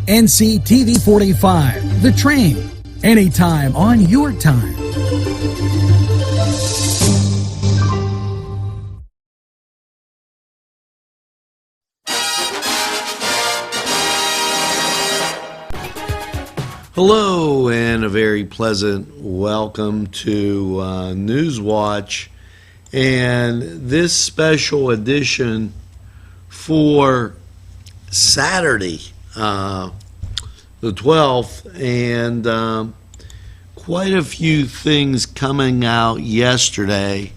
NCTV45, The Train, anytime on your time. Hello and a very pleasant welcome to NewsWatch and this special edition for Saturday, the 12th, and quite a few things coming out yesterday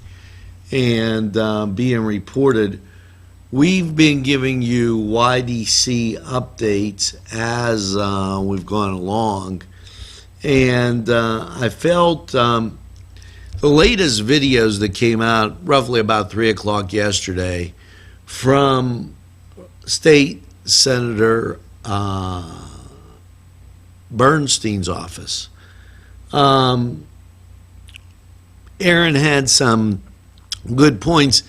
and being reported. We've been giving you YDC updates as we've gone along, and I felt the latest videos that came out roughly about 3 o'clock yesterday from State Senator Bernstein's office. Aaron had some good points.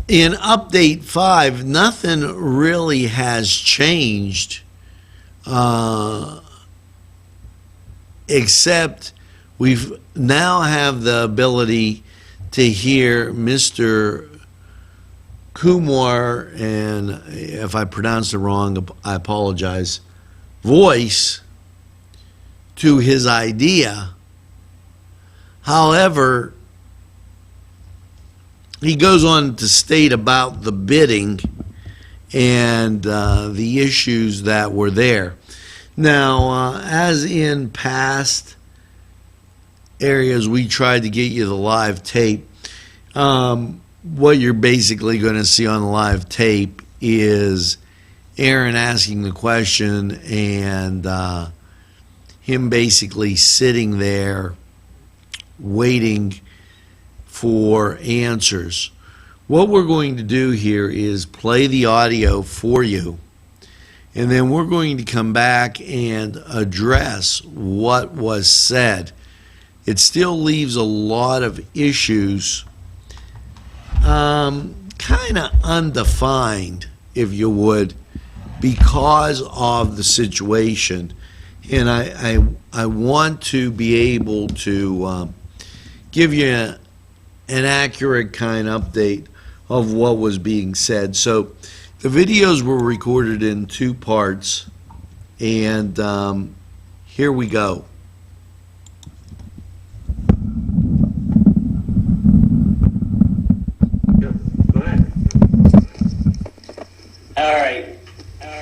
In update 5, nothing really has changed except we've now have the ability to hear Mr. Kunwar, and if I pronounced it wrong, I apologize, voice to his idea. However, he goes on to state about the bidding and the issues that were there. Now, as in past areas, we tried to get you the live tape. What you're basically going to see on the live tape is Aaron asking the question and him basically sitting there waiting for answers. What we're going to do here is play the audio for you, and then we're going to come back and address what was said. It still leaves a lot of issues kind of undefined, if you would, because of the situation. And I want to be able to give you an accurate kind of update of what was being said. So the videos were recorded in 2 parts, and here we go.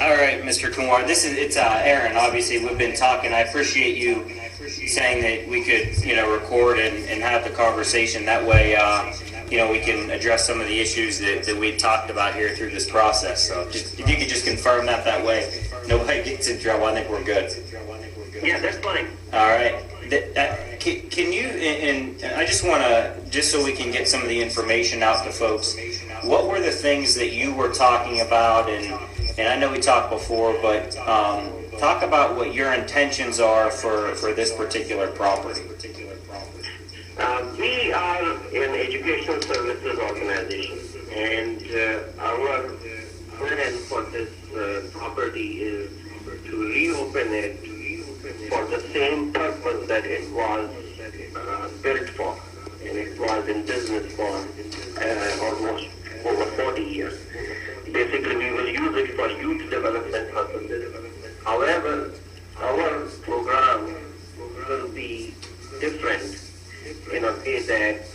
All right, Mr. Kunwar. It's Aaron. Obviously, we've been talking. I appreciate you saying that we could, record and have the conversation. That way, we can address some of the issues that we've talked about here through this process. So if you could just confirm that way, nobody gets in trouble. I think we're good. Yeah, that's fine. All right. Can you, and I just want to, just so we can get some of the information out to folks, what were the things that you were talking about? And I know we talked before, but talk about what your intentions are for this particular property. We are an educational services organization, and our plan for this property is to reopen it for the same purpose that it was built for, and it was in business for almost over 40 years. Basically, we will use it for youth development purposes. However, our program will be different in a way that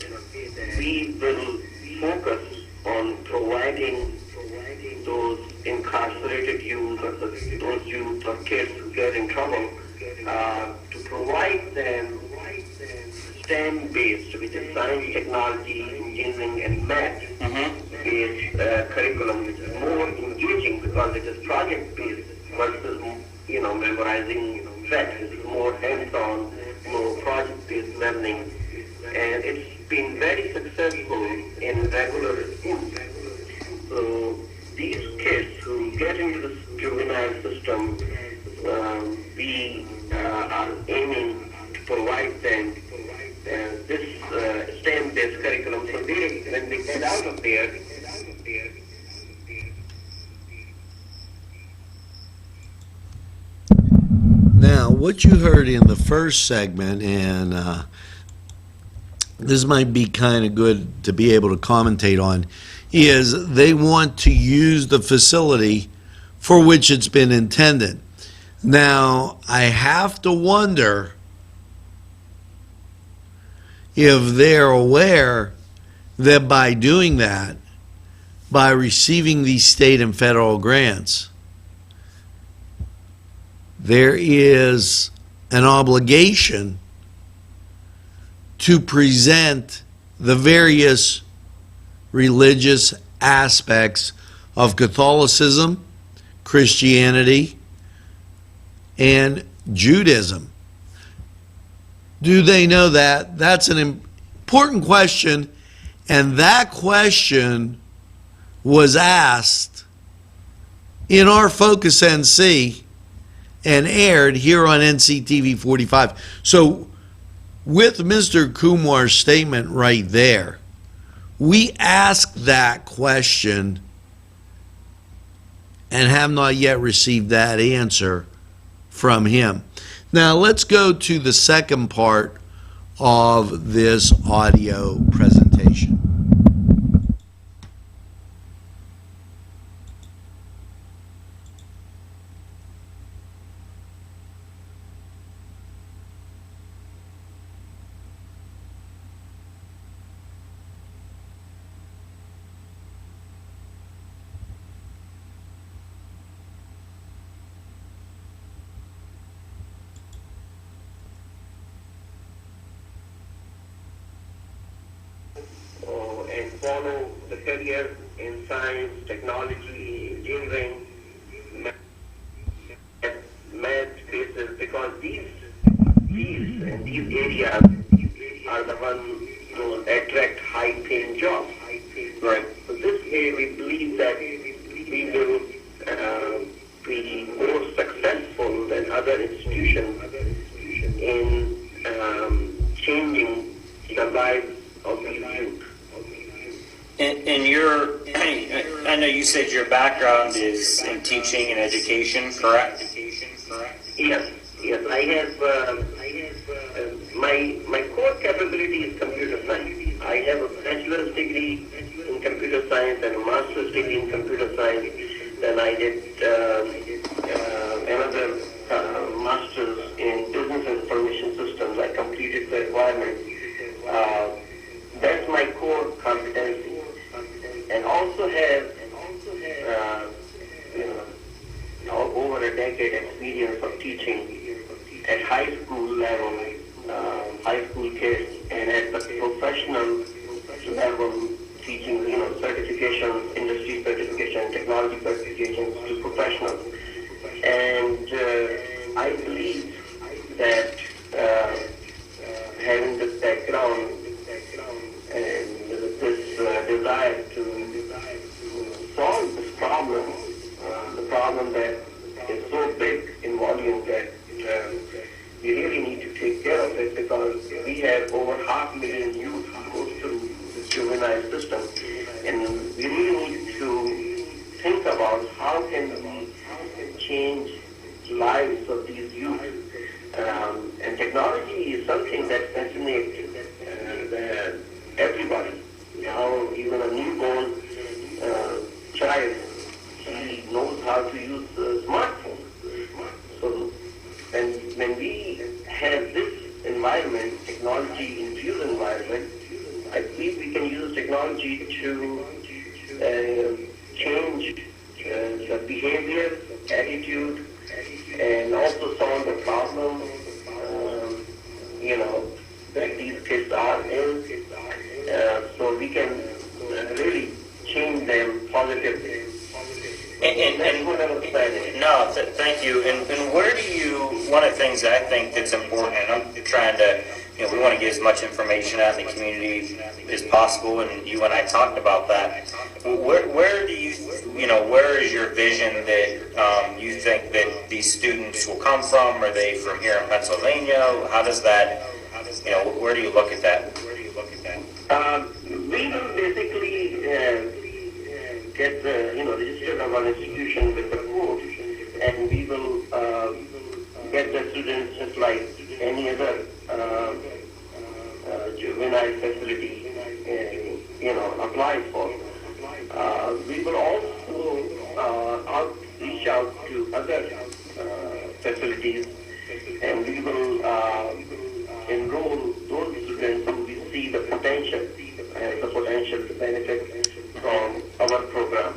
we will focus on providing those incarcerated youth or those youth or kids who get in trouble, to provide them STEM-based, which is science, technology, engineering, and math-based curriculum, which is more engaging because it is project-based versus, memorizing facts. It's more hands-on, more project-based learning, and it's been very successful in regular schools. So these kids who get into the juvenile system, we are aiming to provide them this STEM-based curriculum. So when they get out of there, what you heard in the first segment, and this might be kind of good to be able to commentate on, is they want to use the facility for which it's been intended. Now, I have to wonder if they're aware that by doing that, by receiving these state and federal grants, there is an obligation to present the various religious aspects of Catholicism, Christianity, and Judaism. Do they know that? That's an important question, and that question was asked in our Focus NC and aired here on NCTV 45. So with Mr. Kunwar's statement right there, we asked that question and have not yet received that answer from him. Now let's go to the second part of this audio presentation. And follow the career in science, technology, engineering, math spaces, because these and these areas are the ones to attract high-paying jobs. Right. So this way, we believe that we will be more successful than other institutions in changing the lives of these youth. And I know you said your background is in teaching and education, correct? Yes. I have my core capability is computer science. I have a bachelor's degree in computer science and a master's degree in computer science. Then I did another master's in business information systems. I completed the requirement. That's my core competency. And also have over a decade experience of teaching at high school level, high school kids, and at the professional level, teaching certifications, industry certification, technology certifications to professionals. And I believe that having this background and this desire to solve this problem, the problem that is so big in volume that we really need to take care of it, because we have over 500,000 youth who go through the juvenile system, and we really need to think about how can we change lives of these youth. And technology is something that fascinates everybody. Now, even a newborn child, he knows how to use a smartphone. So, and when we have this environment, technology-infused environment, I believe we can use technology to change the behavior, attitude, and also solve the problem, that these kids are in, so we can really change them positively. Thank you. And where do you, one of the things that I think that's important, and I'm trying to, we want to get as much information out in the community as possible, and you and I talked about that. Where do you, where is your vision that you think that these students will come from? Are they from here in Pennsylvania? How does that, where do you look at that? We will basically get registered of an institution with the board, and we will get the students just like any other juvenile facility, apply for. We will also reach out to other facilities, and we will enroll those students who we see the potential to benefit from our program.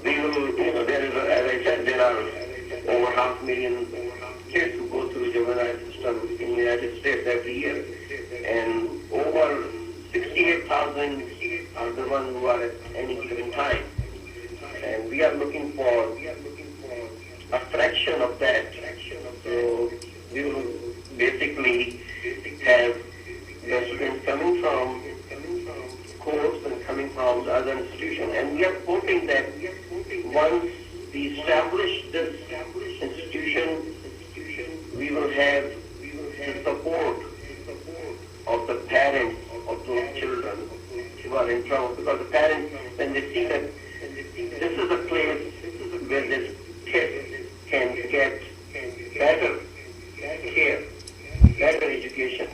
We will, there is, as I said, there are over 500,000 kids who go through the juvenile system in the United States every year, and over 68,000 are the ones who are at any given time. And we are looking for a fraction of that. So we will basically have the students coming from course and coming from the other institution. And we are hoping that once we establish this institution, we will have the support of the parents of those children who are in trouble. Because the parents, when they see that this is a place where this kid can get better care, better education,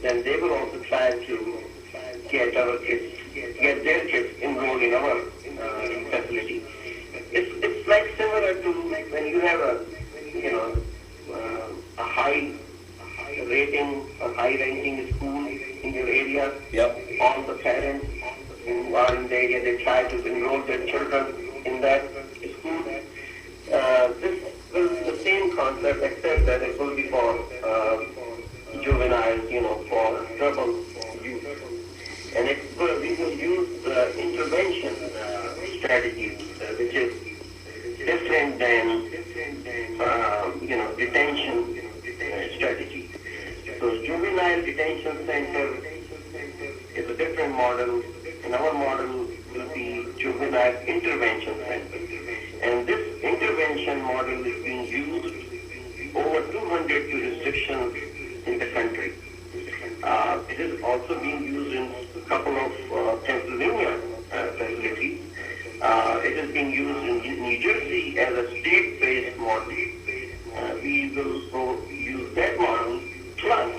then they will also try to get their kids enrolled in our facility. It's like similar to when you have a high rating, a high ranking school in your area. Yep. All the parents who are in the area, they try to enroll their children in that school. This will be the same concept, except that it will be for juveniles, for troubled youth. And we will use the intervention strategies, which is different than detention strategy. So juvenile detention center is a different model, and our model will be juvenile intervention center. And this intervention model is being used over 200 jurisdictions in the country. It is also being used in a couple of Pennsylvania facilities. It is being used in New Jersey as a state-based model. We will use that model, plus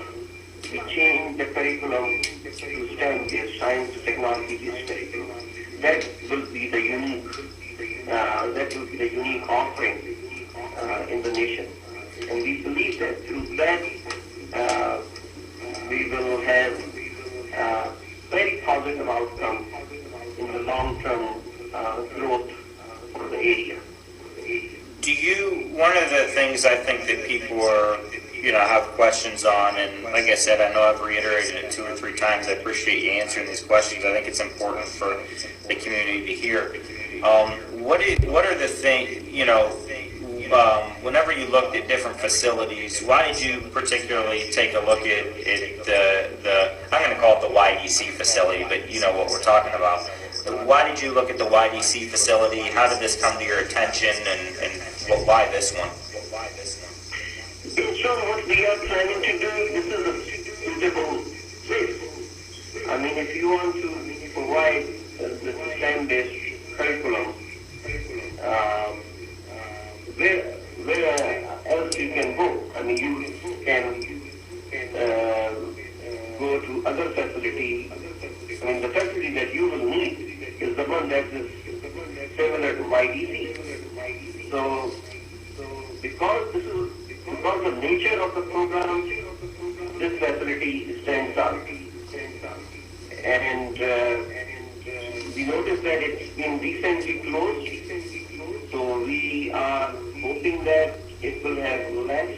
we change the curriculum to STEM-based, science, technology-based curriculum. That will be the unique offering in the nation. And we believe that through that, we will have very positive outcome in the long-term growth for the area. One of the things I think that people are, have questions on, and like I said, I know I've reiterated it 2 or 3 times. I appreciate you answering these questions. I think it's important for the community to hear. What are the things, whenever you looked at different facilities, why did you particularly take a look at the I'm going to call it the YDC facility, but you know what we're talking about. Why did you look at the YDC facility? How did this come to your attention, and why this one? Based on what we are planning to do, this is a suitable place. I mean, if you want to provide the STEM-based curriculum, where else you can go? I mean, you can go to other facilities. I mean, the facility that you will need is the one that is similar to YDC. So, because the nature of the program, this facility stands out. And we noticed that it's been recently closed, so we are hoping that it will have less,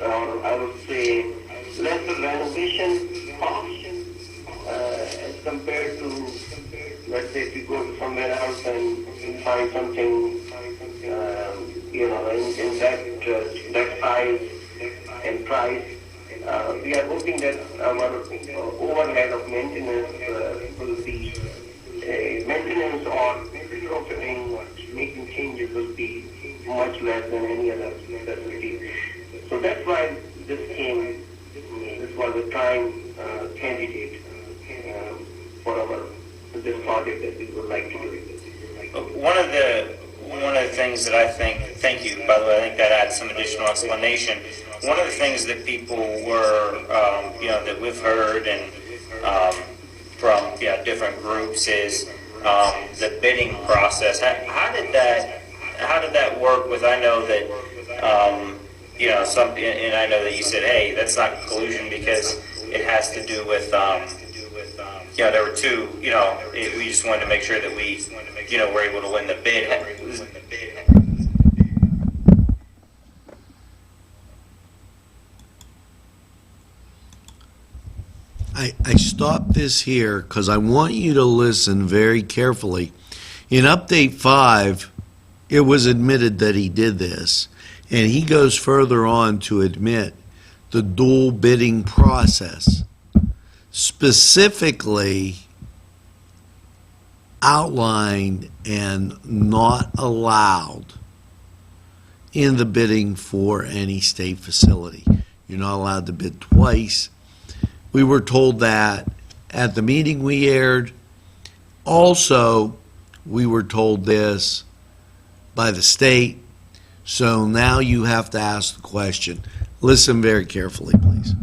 or I would say, less renovation cost as compared to, let's say, if you go to somewhere else and you find something, in that size and price. We are hoping that our overhead of maintenance will be maintenance or retrofitting or making changes will be much less than any other facility. So that's why this was a prime candidate for this project that we would like to do. One of the things that I think, thank you, by the way, I think that adds some additional explanation. One of the things that people were, that we've heard and from different groups is the bidding process. How did that work with? I know that and I know that you said, hey, that's not collusion because it has to do with there were two. We just wanted to make sure that we were able to win the bid. I stopped this here because I want you to listen very carefully. In Update 5, it was admitted that he did this, and he goes further on to admit the dual bidding process, specifically outlined and not allowed in the bidding for any state facility. You're not allowed to bid twice. We were told that at the meeting we aired. Also, we were told this by the state. So now you have to ask the question. Listen very carefully, please.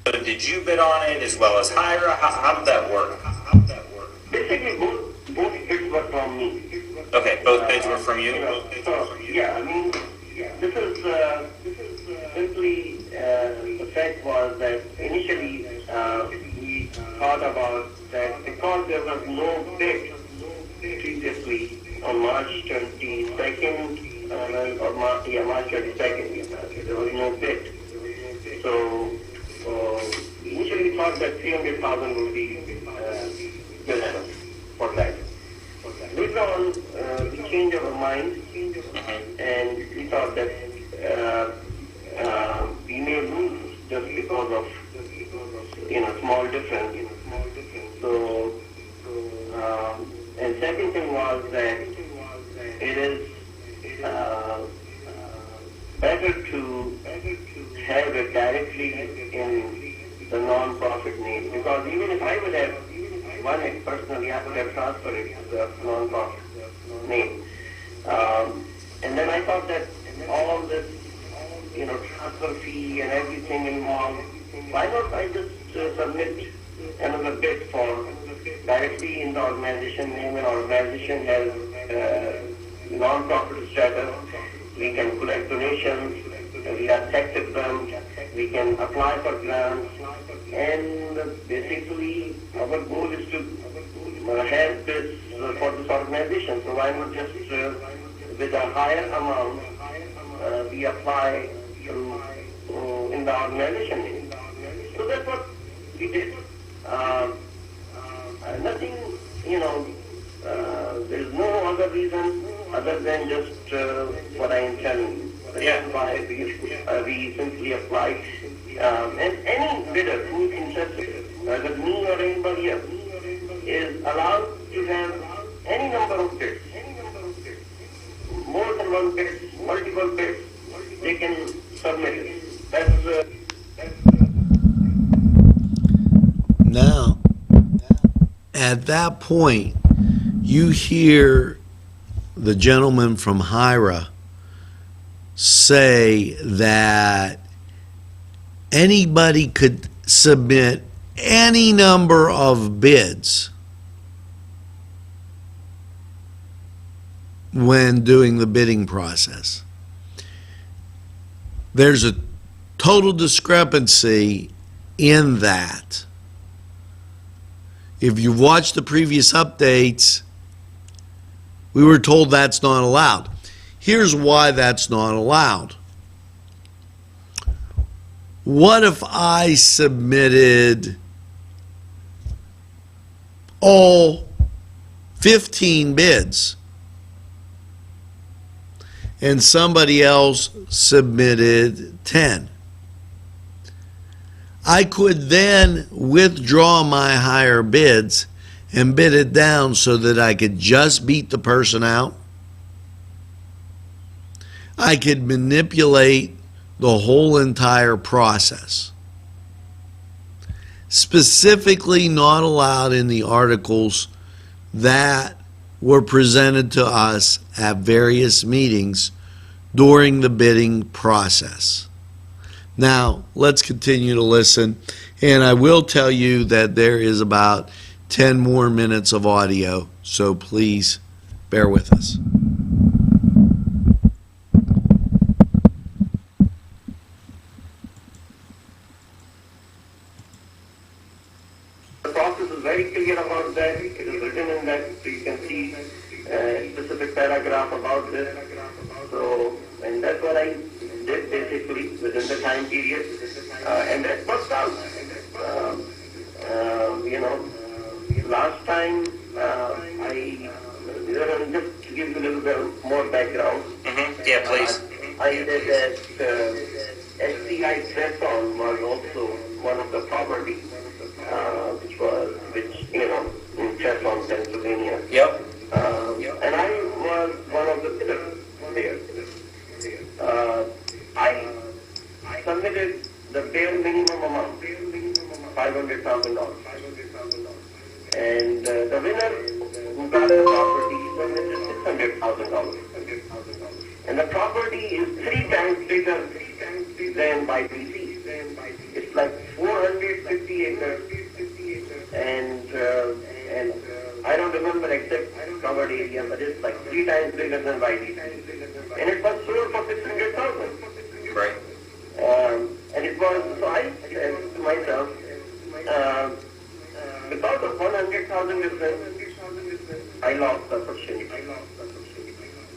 So did you bid on it as well as Hira? How did that work? Basically, both bids were from me. Okay, both bids were from you? This is simply the fact was that initially we thought about that because there was no bid previously on March 22nd, or March 22nd, there was no bid. So initially we thought that 300,000 would be good enough for that. Later on, we changed our mind, and we thought that we may lose just because of small difference. So, and second thing was that it is better to have it directly in the non-profit name, because even if I would have won it personally, I would have transferred it to the non-profit name. And then I thought that all this, transfer fee and everything involved, why not I just submit another bid for directly in the organization name, and organization has non-profit status. We can collect donations, we have tax exempt, we can apply for grants, and basically our goal is to have this for this organization. So why not just with a higher amount we apply in the organization name. So that's what we did. Nothing, there's no other reason other than just what I am telling you. That's why we simply applied. And any bidder who is interested, whether me or anybody else, is allowed to have any number of bids. More than one bid, multiple bids, they can submit it. Now, at that point, you hear the gentleman from Hira say that anybody could submit any number of bids when doing the bidding process. There's a total discrepancy in that. If you've watched the previous updates, we were told that's not allowed. Here's why that's not allowed. What if I submitted all 15 bids and somebody else submitted 10? I could then withdraw my higher bids and bid it down so that I could just beat the person out. I could manipulate the whole entire process. specifically not allowed in the articles that were presented to us at various meetings during the bidding process. Now, let's continue to listen, and I will tell you that there is about 10 more minutes of audio, so please bear with us. The process is very clear about that. It is written in that, so you can see a specific paragraph about this. So, and that's what I did basically within the time period, and that worked out. Last time just to give you a little bit more background. Yeah, please. I did that SCI Tresson was also one of the properties, which in Tresson, Pennsylvania. Yep. And I was one of the bidders there. I submitted the bare minimum amount, $500,000. And the winner who got the property submitted $600,000. And the property is 3 times bigger than YDC. It's like 450 acres. And I don't remember exact covered area, but it's like 3 times bigger than YDC. And it was sold for $600,000. Right. And it was, so I said to myself, because of 100,000 difference, I lost the opportunity.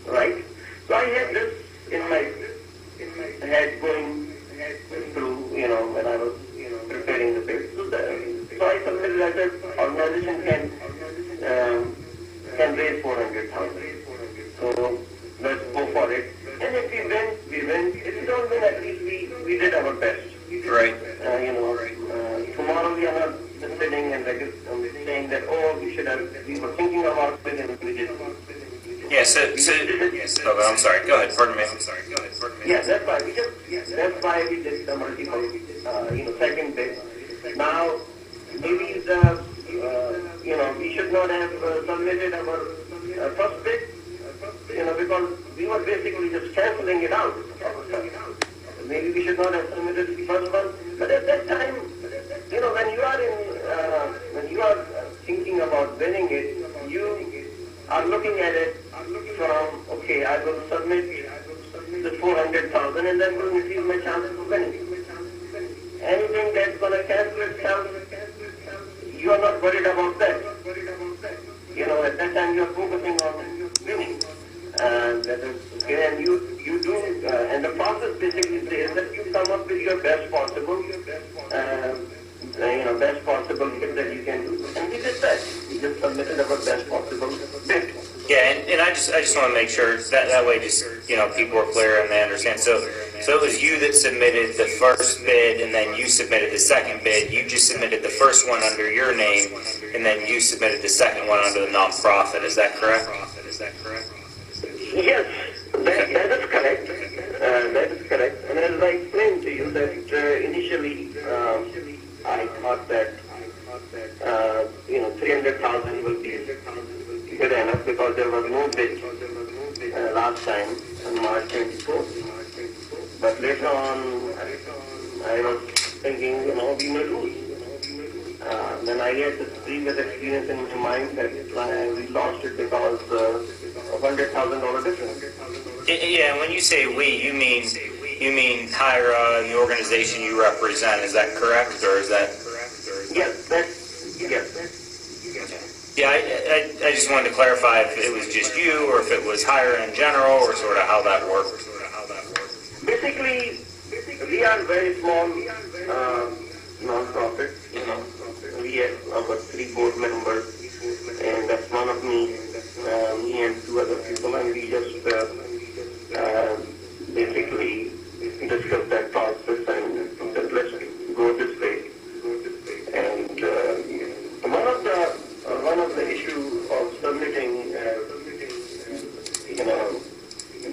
Right? So I had this in my head going through, when I was preparing the bid. So I submitted, I said, organization can raise 400,000. So let's go for it. And if we win, we win. If we don't win, at least we did our best. Right. Tomorrow we are not sitting and saying that, we were thinking about it and we did. Yeah, oh, I'm sorry. Go ahead. Pardon me. Yeah, that's why we did the multiple, second bid. Now, maybe we should not have submitted our first bid, because we were basically just canceling it out. Maybe we should not have submitted the first one. But at that time, when you are thinking about winning it, you are looking at it from, okay, I will submit the 400,000 and then will increase my chances of winning. Anything that's going to cancel itself, you are not worried about that. At that time you are focusing on winning. And that is okay, and you do, and the process basically says that you come up with your best possible, best possible bid that you can do. And we did that. We just submitted our best possible bid. Yeah, and I just want to make sure that way, just people are clear and they understand. So it was you that submitted the first bid, and then you submitted the second bid. You just submitted the first one under your name, and then you submitted the second one under the nonprofit. Is that correct? Yes, that is correct. That is correct. And as I explained to you that initially I thought that 300,000 will be good enough because there was no bid last time on March 24th. But later on, I was thinking, we may lose. Then I had this previous experience in my mind that we lost it because of $100,000 difference. Yeah, when you say we, you mean HIRA, the organization you represent. Is that correct, or is that? Yes, yes. Yeah, I just wanted to clarify if it was just you, or if it was HIRA in general, or sort of how that worked. Basically, we are very small non-profit. We have about 3 board members, and that's one of me and 2 other people, and we just basically discuss that process and said, let's go this way. And one of the issue of submitting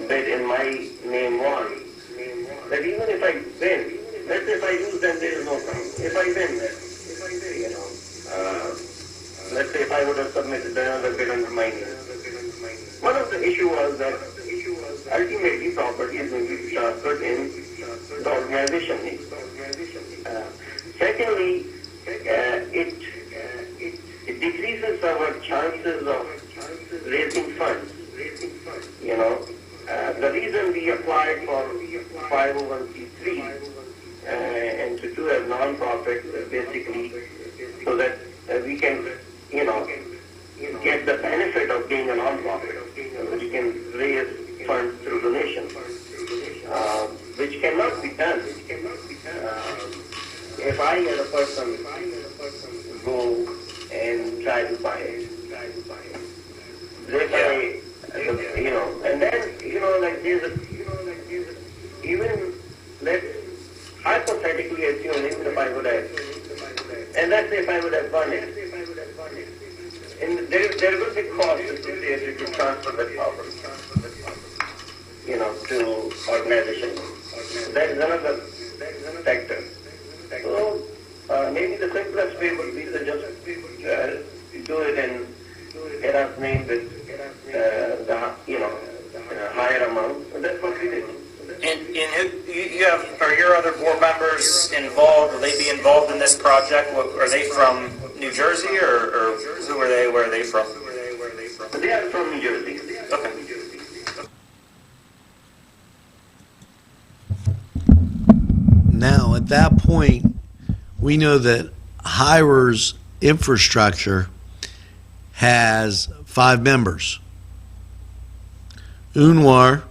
bid in my name was that even if I win, let's say if I lose, then there is no problem. If I win, let's say if I would have submitted another bid under my name. One of the issue was that ultimately property is going to be transferred in the organization name. Secondly, it decreases our chances of raising funds. The reason we applied for 501c3 and to do a non-profit basically so that we can, get the benefit of being a non-profit. We can raise funds through donation, which cannot be done if I as a person go and try to buy it. And then, even let's hypothetically assume even if I would have, and let's say if I would have done it, and there will be costs associated to transfer that property, to organization. That is another factor. So maybe the simplest way would be to just do it in Hera's name with the higher amount. And that's what we did. And who you have? Are your other board members involved? Will they be involved in this project? Are they from New Jersey, or who are they? Where are they from? They are from New Jersey. Okay. Now, at that point, we know that Hirer's infrastructure has 5 members. Kunwar,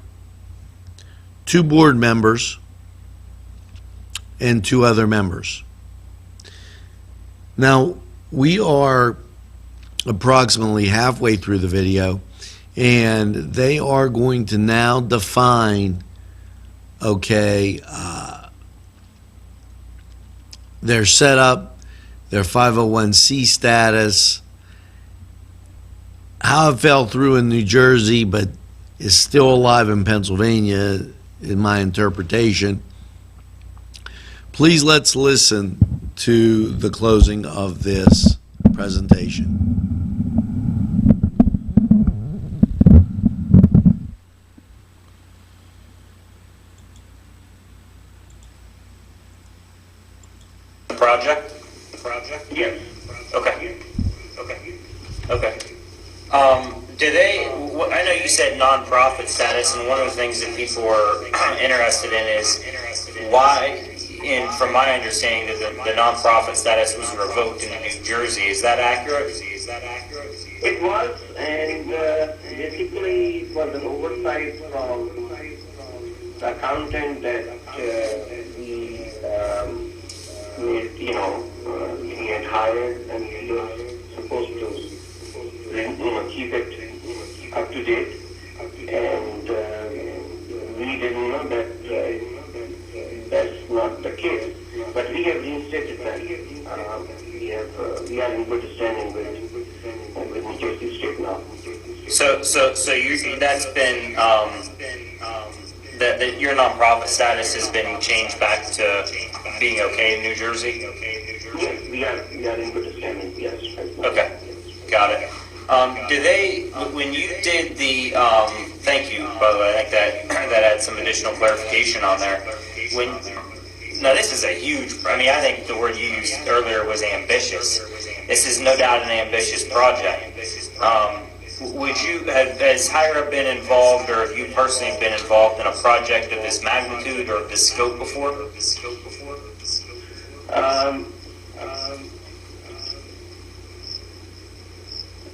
2 board members, and 2 other members. Now, we are approximately halfway through the video, and they are going to now define, their setup, their 501c status, how it fell through in New Jersey, but is still alive in Pennsylvania, in my interpretation. Please let's listen to the closing of this presentation. Project? Yes. Okay. Do they, I know you said non-profit status, and one of the things that people are interested in is why, and from my understanding, that the non-profit status was revoked in New Jersey. Is that accurate? It was, and basically it was an oversight from the accountant that he had hired, and he was supposed to keep it up to date, and we didn't know that that's not the case. But we have reinstated that. We are in good standing with New Jersey State now. So that's been that your nonprofit status has been changed back to being okay in New Jersey. Yes, we are in good standing. Yes. Okay, got it. Do they, when you did the, thank you, by the way, I think that had some additional clarification on there. Now this is a huge, I think the word you used earlier was ambitious. This is no doubt an ambitious project. Has Hira been involved, or have you personally been involved in a project of this magnitude or of this scope before?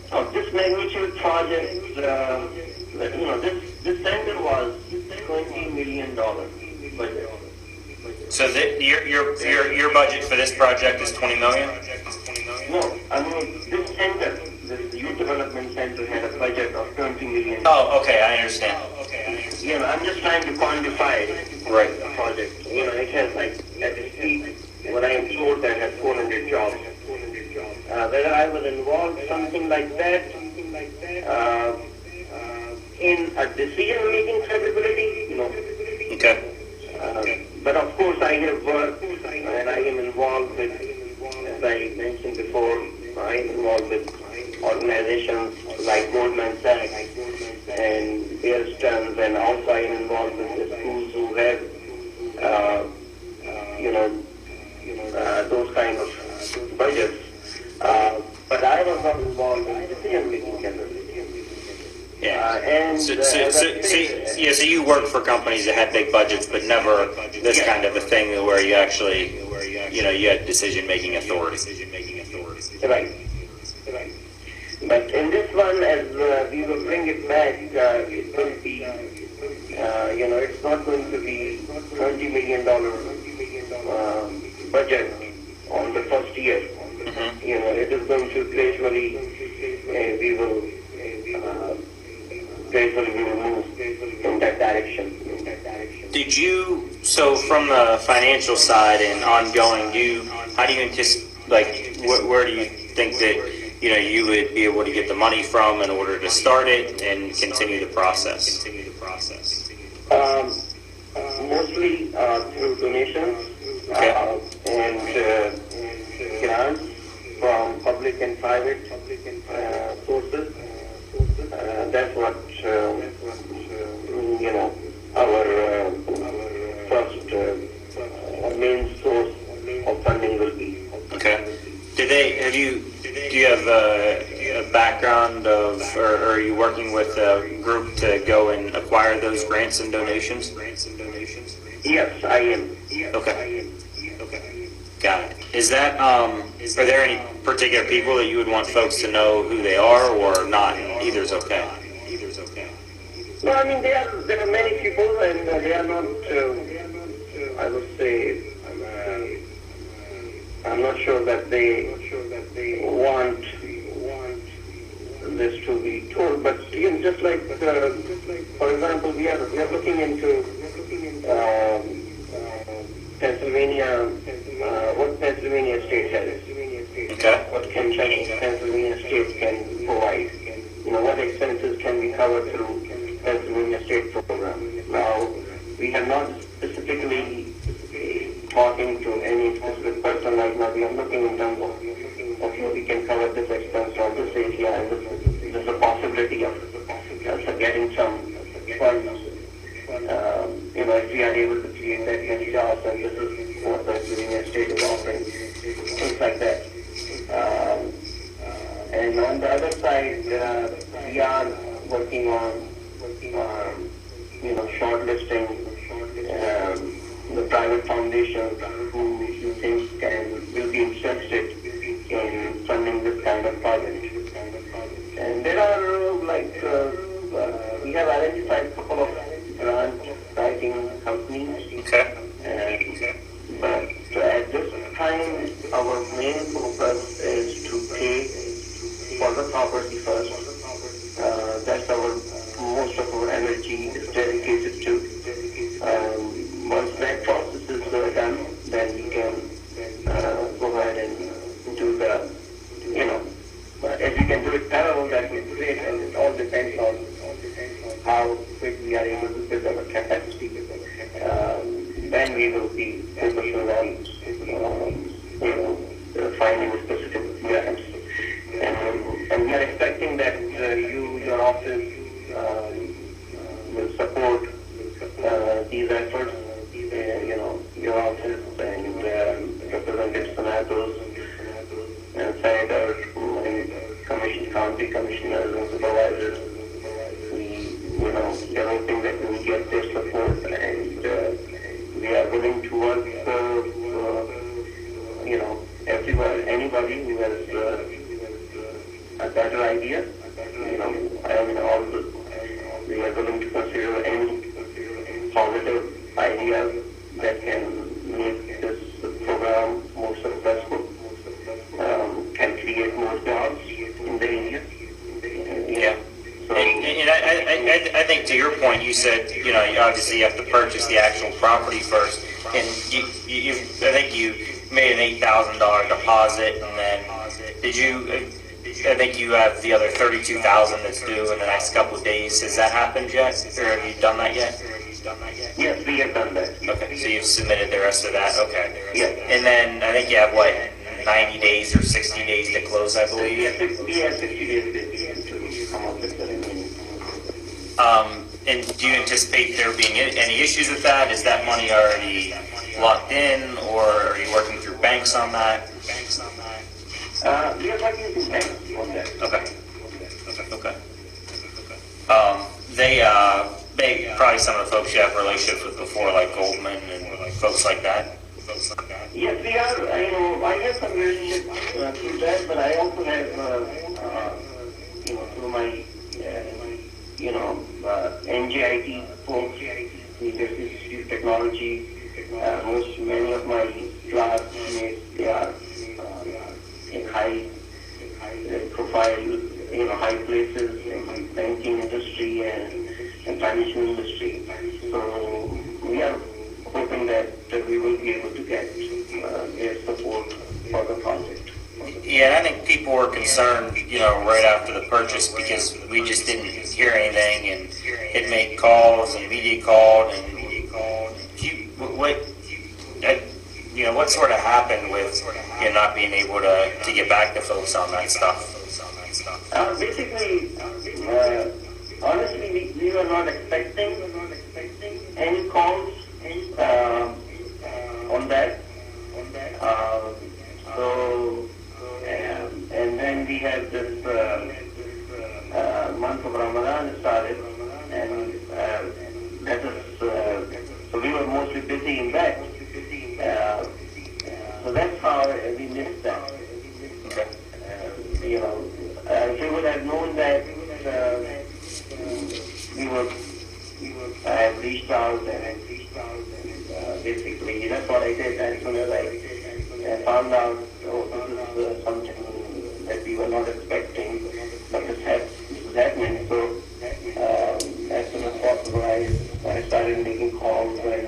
Of this magnitude project, this center was $20 million budget. So your budget for this project is $20 million? No, this center, this youth development center, had a budget of $20 million. Oh, okay, I understand. I'm just trying to quantify the project. It has at its peak, what I am told, that had 400 jobs. Whether I was involved something like that in a decision-making capability, Okay. But of course, I have worked and I am involved with as I mentioned before, I'm involved with organizations like Goldman Sachs and Bear Stearns, and also I'm involved with the schools who have, those kind of budgets. But I was not involved in decision making generally. So you work for companies that had big budgets, but never this kind of a thing where you actually, you had decision-making authority. Right. But in this one, as we will bring it back, it will be, it's not going to be $20 million budget on the first year. Mm-hmm. It is going to gradually, we will move in that direction. So from the financial side and ongoing, how do you anticipate, where do you think that, you would be able to get the money from in order to start it and continue the process? Mostly through donations and grants from public and private sources. That's what our first main source of funding will be. Okay. Do you have a background of, or are you working with a group to go and acquire those grants and donations? Yes, I am. Okay. Got it. Is that, are there any particular people that you would want folks to know who they are, or not? Either's okay. No, I mean, there are many people, and they are not, I would say, I'm not sure that they want this to be told, but just like, for example, we are looking into Pennsylvania, what Pennsylvania state has. Okay. What can Pennsylvania state can provide? What expenses can be covered through Pennsylvania state program? Now, we have not specifically talking to any specific person right now. We are looking in terms of, okay, we can cover this expense or this area, and there's a possibility of getting some funds. If we are able to create that many jobs, and this is what the Pennsylvania state is offering, things like that. And on the other side, we are working on, shortlisting the private foundations who you think will be interested in funding this kind of project. And there are we have identified a couple of grant writing companies. Okay. But at this time, our main focus is to pay for the property first. That's most of our energy is dedicated to. Once that process is done, then we can go ahead and do the, if we can do it parallel, that would be great, and it all depends on how quick we are able to build our capacity. Then we will be focusing on, finding specific grants. And we are expecting that your office will support these efforts. Your office and Representative Senators and Senators and county commissioners and supervisors. We are hoping that we will get their support, and we are willing to work anybody who has a better idea. We are willing to consider any positive ideas that can make this program more successful, can create more jobs in the area. Yeah. So, and I think to your point, you said, obviously you have to purchase the actual property first, and I think you made an $8,000 deposit, and then I think you have the other $32,000 that's due in the next couple of days. Has that happened yet, or have you done that yet? Yes, we have done that. Okay, so you've submitted the rest of that. Okay. Yeah. And then I think you have 90 days or 60 days to close, I believe. We have 60 days to come up with the remaining. And do you anticipate there being any issues with that? Is that money already locked in, or are you working through banks on that? We are working with banks on that. Okay. They probably some of the folks you have relationships with before, like Goldman and folks like that. Yes, we are. I have some relationships through that, but I also have, through my, NGIT folks, University Institute of Technology. Many of my classmates, they are in high profile, high places in banking industry and financial industry. So we are hoping that we will be able to get their support for the project. Yeah, and I think people were concerned, right after the purchase because we just didn't hear anything, and it made calls and media called and what sort of happened with not being able to get back to folks on that stuff? Basically, honestly, we were not expecting any calls on that. And then we had this month of Ramadan started, and that is, so we were mostly busy in that. So that's how we missed that. If we would have known that I have reached out and basically that's what I did. As soon as I found out, this is something that we were not expecting, but this is happening. So as soon as possible, I started making calls and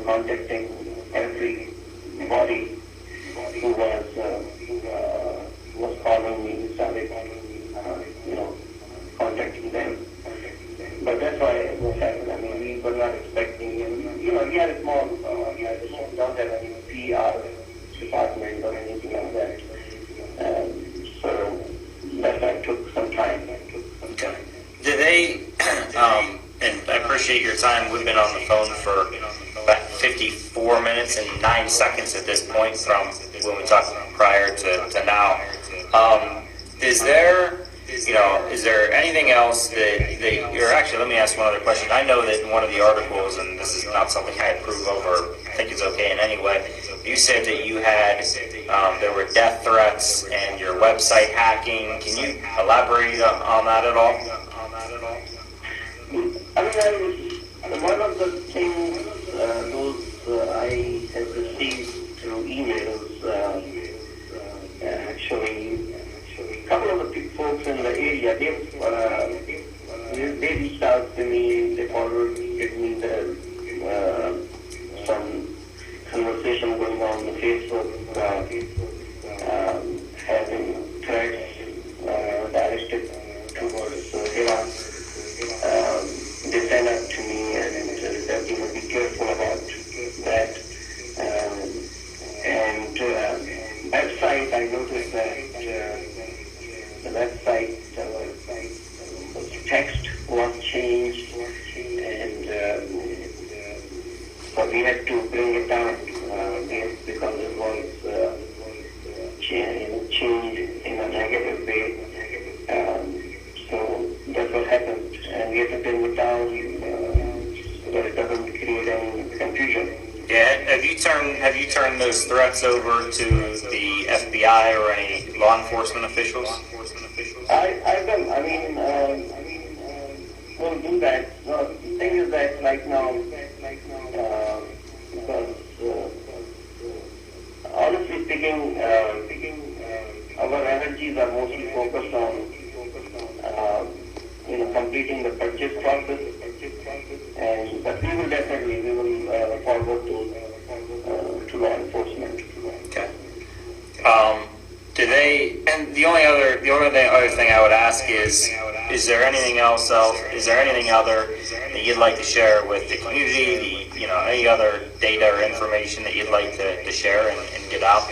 contacting everybody who was calling me, started contacting them. But that's why it was happening. I mean, we were not expecting, we had a small organization, don't have any PR department or anything like that. So that took some time. Okay. Did they, and I appreciate your time, we've been on the phone for about 54 minutes and 9 seconds at this point from when we talked prior to now. Is there anything else or actually let me ask one other question. I know that in one of the articles, and this is not something I approve of or think is okay in any way, you said that you had, there were death threats and your website hacking. Can you elaborate on that at all? One of the things I have received through emails, actually, a couple of the folks in the area, they reached out to me, they forwarded me some conversation going on Facebook, having threats directed towards Iran. They sent up to me and said, be careful about that. And website, I noticed that the website text was changed, and so we had to bring it down because it was changed in a negative way. So that's what happened, and we had to bring it down so that it doesn't create any confusion. Yeah, have you turned those threats over to the FBI or any law enforcement officials? I will. We'll do that. No, the thing is that right now, because honestly speaking, our energies are mostly focused on completing the purchase process, but we will forward to law enforcement. Okay. And the only other thing I would ask is there anything other that you'd like to share with the community, any other data or information that you'd like to share and get out?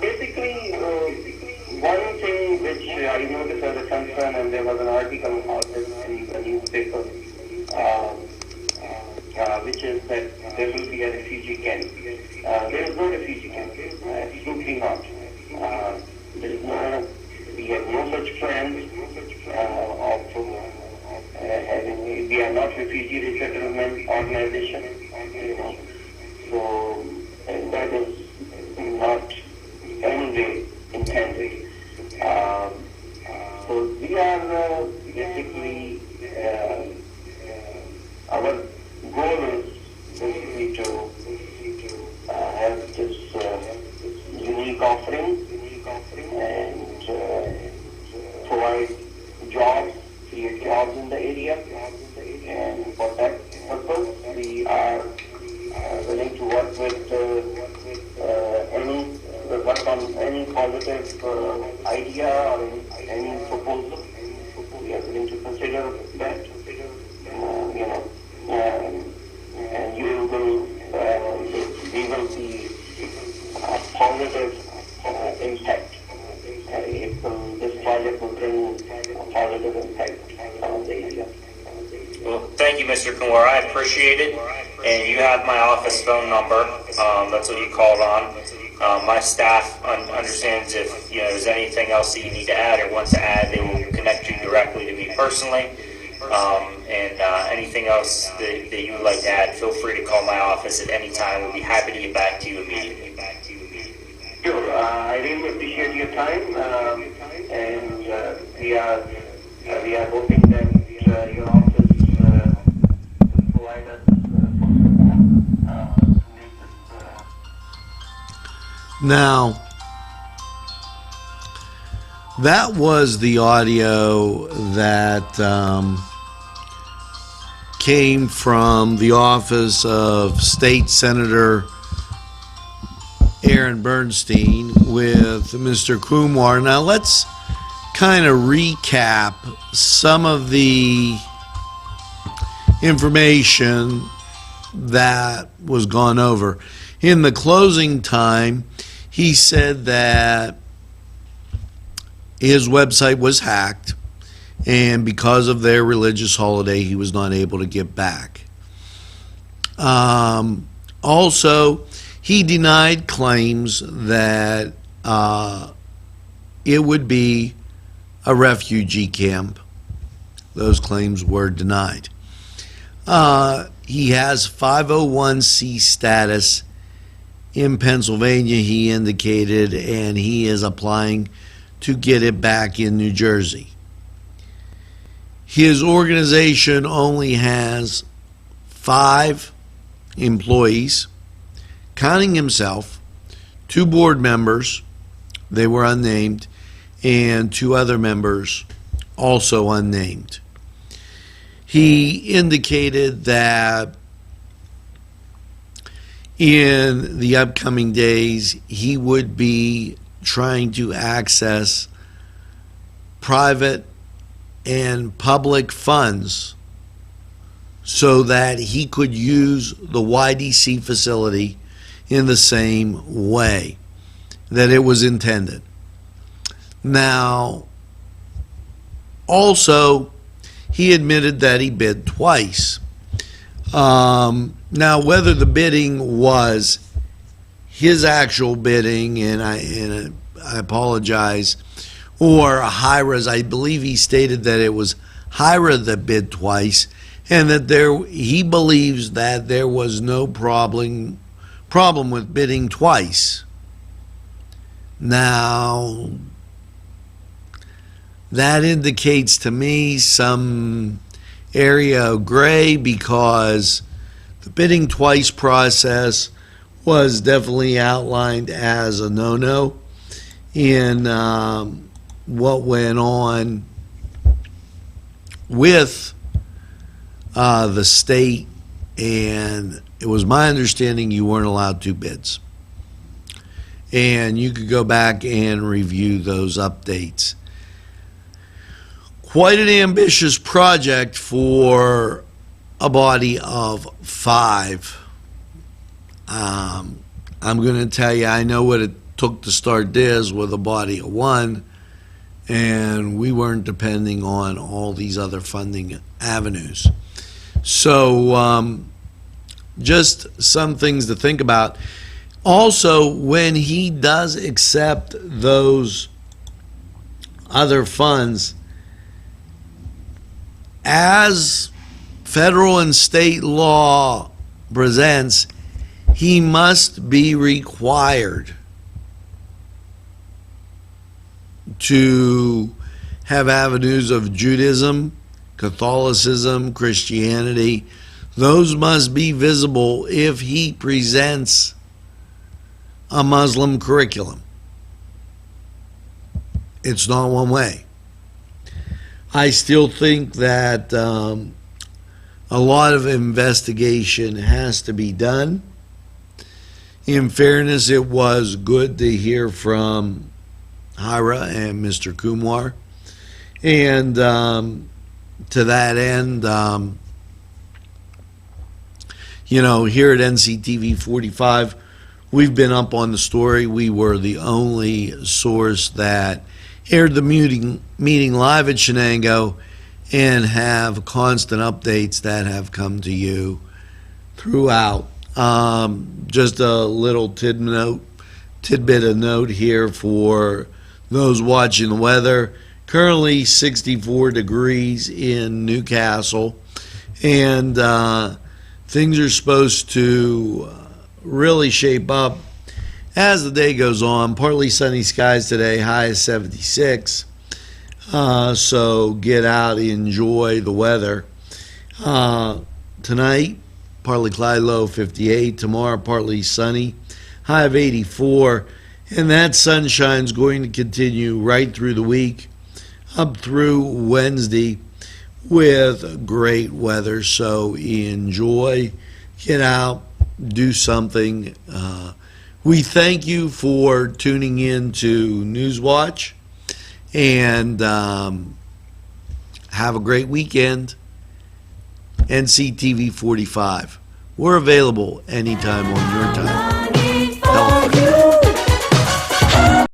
Basically, one thing which I noticed as a concern, and there was an article about this in the newspaper, which is that there will be a refugee camp. There is no refugee camp, absolutely not. There is no, we have no such plans of having, we are not refugee resettlement organization, so that is not anyway intended. So we are basically, our goal is basically to have this unique offering and provide jobs, create jobs in the area, and for that purpose we are willing to work with work on any positive idea or any proposal. We are willing to consider that, and you will, we will see a positive impact. This project will bring a positive impact on the area. Well, thank you, Mr. Kunwar. I appreciate it. And you have my office phone number. That's what you called on. My staff understands if there's anything else that you need to add or wants to add, they will connect you directly to me personally. And anything else that you would like to add, feel free to call my office at any time. We'll be happy to get back to you immediately. Sure. I really appreciate your time, and we are hoping that your office will provide us Now, that was the audio that came from the office of State Senator Aaron Bernstein with Mr. Kunwar. Now, let's kind of recap some of the information that was gone over. In the closing time, he said that his website was hacked, and because of their religious holiday, he was not able to get back. Also, he denied claims that it would be a refugee camp. Those claims were denied. He has 501c status in Pennsylvania, he indicated, and he is applying to get it back in New Jersey. His organization only has 5 employees, counting himself, 2 board members, they were unnamed, and 2 other members, also unnamed. He indicated that in the upcoming days, he would be trying to access private and public funds so that he could use the YDC facility in the same way that it was intended. Now, also, he admitted that he bid twice. Now, whether the bidding was his actual bidding, and I apologize, or Hira's, I believe he stated that it was Hira that bid twice, and that he believes that there was no problem with bidding twice. Now, that indicates to me some area of gray, because the bidding twice process was definitely outlined as a no-no in what went on with the state, and it was my understanding you weren't allowed 2 bids. And you could go back and review those updates. Quite an ambitious project for a body of 5 I'm going to tell you, I know what it took to start this with a body of one, and we weren't depending on all these other funding avenues. So just some things to think about. Also, when he does accept those other funds, as federal and state law presents, he must be required to have avenues of Judaism, Catholicism, Christianity. Those must be visible if he presents a Muslim curriculum. It's not one way. I still think that a lot of investigation has to be done. In fairness, it was good to hear from Hira and Mr. Kunwar. And to that end, here at NCTV45, we've been up on the story. We were the only source that aired the meeting live at Shenango and have constant updates that have come to you throughout. Just a little tidbit of note here for those watching the weather. Currently 64 degrees in Newcastle, and things are supposed to really shape up as the day goes on. Partly sunny skies today, high is 76. So get out, enjoy the weather. Tonight, partly cloudy, low 58. Tomorrow, partly sunny, high of 84. And that sunshine's going to continue right through the week, up through Wednesday, with great weather. So enjoy, get out, do something. We thank you for tuning in to NewsWatch, and have a great weekend. NCTV45. We're available anytime on your time.